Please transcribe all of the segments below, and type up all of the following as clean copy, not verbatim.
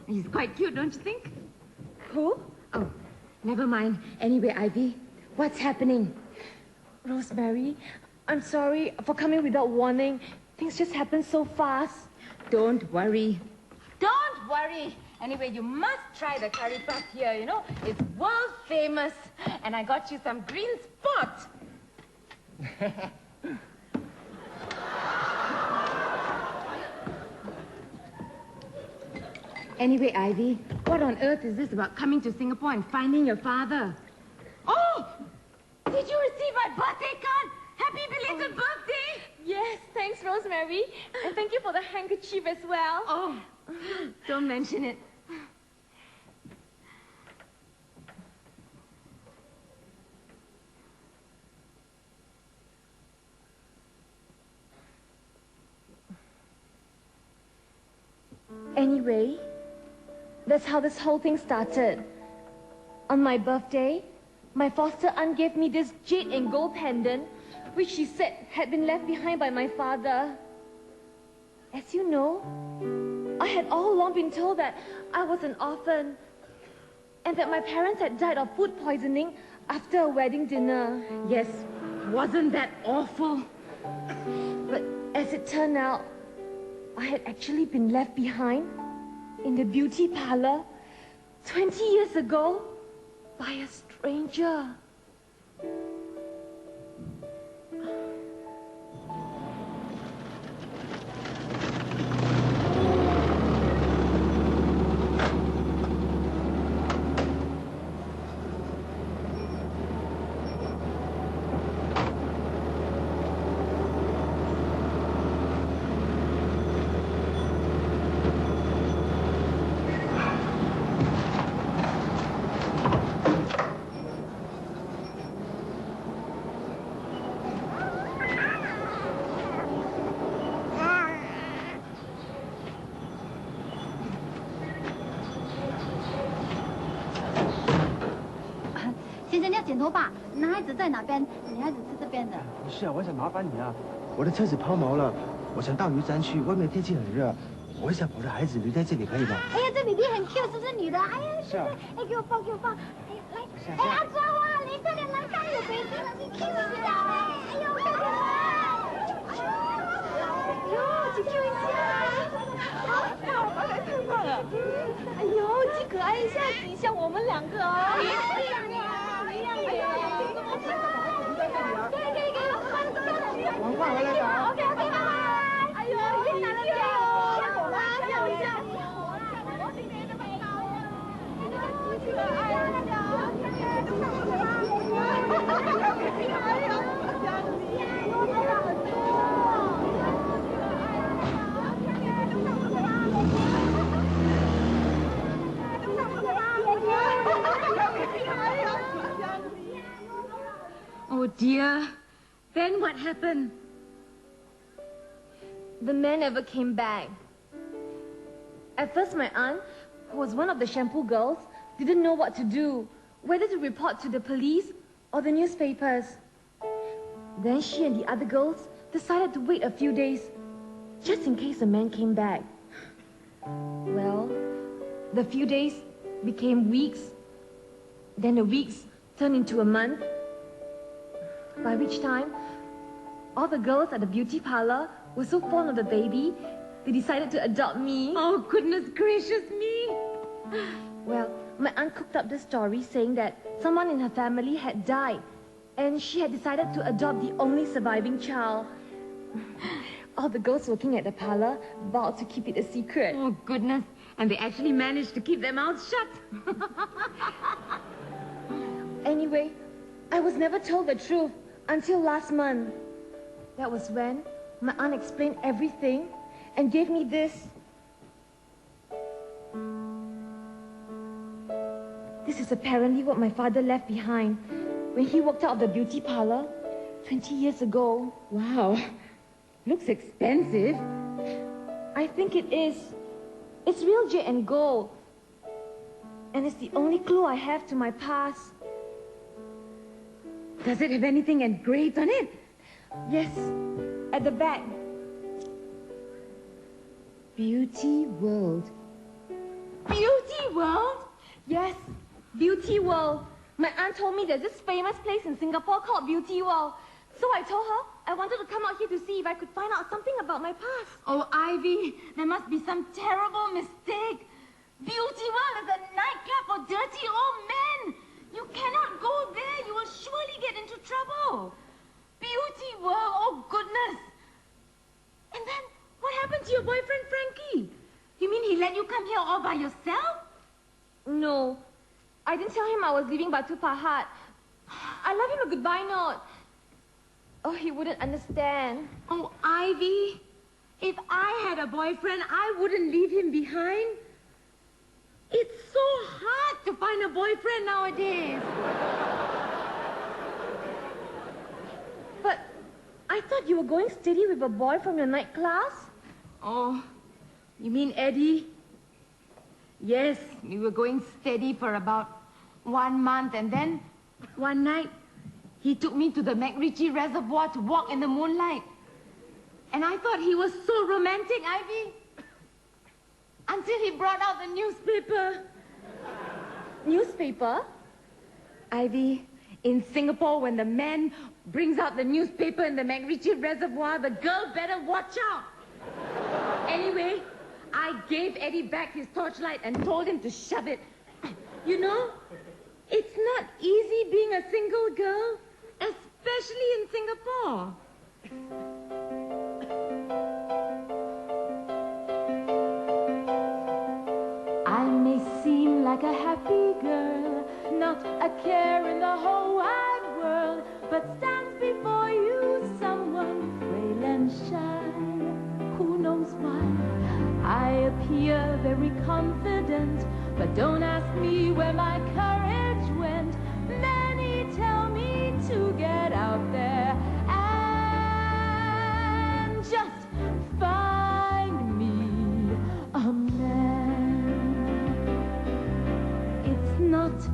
He's quite cute, don't you think? Who? Oh, never mind. Anyway, Ivy, what's happening? Rosemary, I'm sorry for coming without warning. Things just happened so fast. Don't worry. Don't worry. Anyway, you must try the curry puff here, you know. It's world famous. And I got you some green spot. Anyway, Ivy, what on earth is this about coming to Singapore and finding your father? Oh! Did you receive my birthday card? Happy belated birthday! Yes, thanks, Rosemary. And thank you for the handkerchief as well. Oh, don't mention it. Anyway, that's how this whole thing started. On my birthday, my foster aunt gave me this jade and gold pendant, which she said had been left behind by my father. As you know, I had all along been told that I was an orphan and that my parents had died of food poisoning after a wedding dinner. Yes, wasn't that awful? But as it turned out, I had actually been left behind in the beauty parlor 20 years ago by a stranger.先生，你要剪头发，男孩子在哪边？女孩子是这边的。不是啊，我想麻烦你啊，我的车子抛锚了，我想到鱼山去，外面天气很热，我想抱着孩子留在这里，可以吗？哎呀，这 baby 很 cute，是不是女的？哎呀，是啊。哎，给我抱，给我抱。哎，来，哎，阿庄啊，你快点来看，有 baby 了，你 cute 死了！哎呦，快点来！哎呦，去 Q 一下。好，太棒了！哎呦，几可爱一下子，像我们两个哦。一样的，一样的。可以，赶快回来吧。OK， 拜拜。哎呦，越南的表，要一下。可爱Oh dear. Then what happened? The man never came back. At first, my aunt, who was one of the shampoo girls, didn't know what to do, whether to report to the police or the newspapers. Then she and the other girls decided to wait a few days, just in case the man came back. Well, the few days became weeks. Then the weeks turned into a month. By which time, all the girls at the beauty parlor were so fond of the baby, they decided to adopt me. Oh, goodness gracious me. Well, my aunt cooked up the story saying that someone in her family had died, and she had decided to adopt the only surviving child. All the girls working at the parlor vowed to keep it a secret. Oh, goodness. And they actually managed to keep their mouths shut. Anyway, I was never told the truth until last month. That was when my aunt explained everything and gave me this. This is apparently what my father left behind when he walked out of the beauty parlor 20 years ago. Wow. Looks expensive. I think it is. It's real jade and gold. And it's the only clue I have to my past. Does it have anything engraved on it? Yes, at the back. Beauty World. Beauty World? Yes, Beauty World. My aunt told me there's this famous place in Singapore called Beauty World. So I told her I wanted to come out here to see if I could find out something about my past. Oh, Ivy, there must be some terrible mistake. Beauty World is a nightclub for dirty old men. You cannot go there. You will surely get into trouble. Beauty World, oh goodness. And then, what happened to your boyfriend, Frankie? You mean he let you come here all by yourself? No, I didn't tell him I was leaving Batu Pahat. I left him a goodbye note. Oh, he wouldn't understand. Oh, Ivy, if I had a boyfriend, I wouldn't leave him behind. It's so hard to find a boyfriend nowadays. But I thought you were going steady with a boy from your night class. Oh, you mean Eddie? Yes, we were going steady for about 1 month, and then one night he took me to the MacRitchie Reservoir to walk in the moonlight. And I thought he was so romantic, Ivy. Until he brought out the newspaper. Newspaper? Ivy, in Singapore, when the man brings out the newspaper in the MacRitchie Reservoir, the girl better watch out. Anyway, I gave Eddie back his torchlight and told him to shove it. You know, it's not easy being a single girl, especially in Singapore. I may seem like a happy girl, not a care in the whole wide world, but stands before you someone frail and shy. Who knows why? I appear very confident, but don't ask me where my courage went. Many tell me to get out there and just find me a man. It's not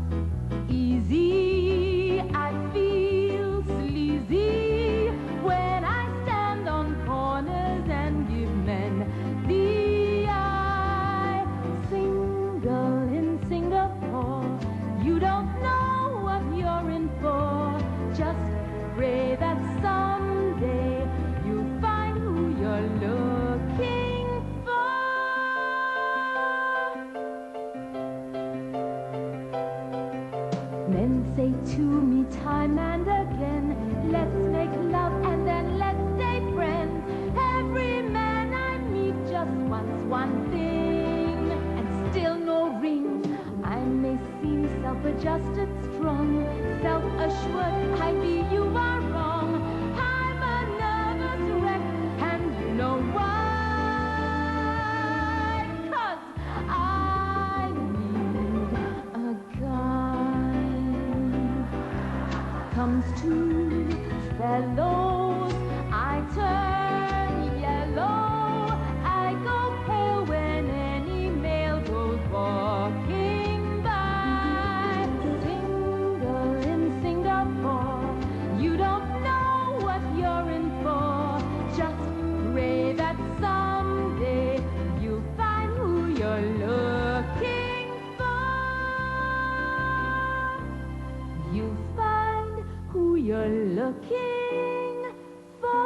easy, I feel sleazy when I stand on corners and give men the eye. Single in Singapore, you don't know what you're in for. Just pray that someday you find who you're looking for. Men say to me time and again, let's make love and then let's stay friends. Every man I meet just wants one thing, and still no ring. I may seem self-adjusted, strong, self-assured, Ivy, you are wrong. I'm a nervous wreck, and you know why. 'Cause I need a guy. Comes to fellows, I turn yellow. I go pale when any male goes walking by. Single in Singapore, you don't know what you're in for. Just pray that someday you'll find who you're looking for. You'll find who you're looking for.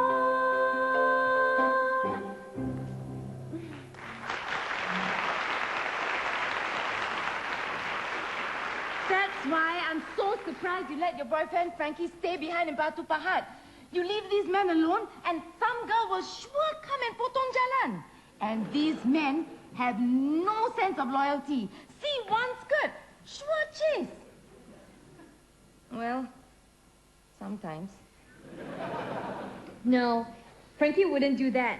That's why I'm so surprised you let your boyfriend Frankie stay behind in Batu Pahat. You leave these men alone, and some girl will sure come and potong jalan. And these men have no sense of loyalty. See one skirt, sure chase. Well, sometimes. No, Frankie wouldn't do that.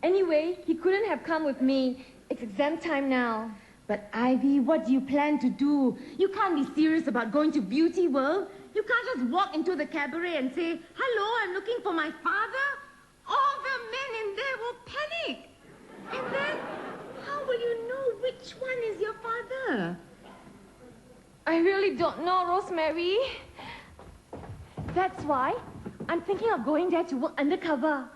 Anyway, he couldn't have come with me. It's exam time now. But Ivy, what do you plan to do? You can't be serious about going to Beauty World. You can't just walk into the cabaret and say, "Hello, I'm looking for my father." All the men in there will panic. And then, how will you know which one is your father? I really don't know, Rosemary. That's why I'm thinking of going there to work undercover.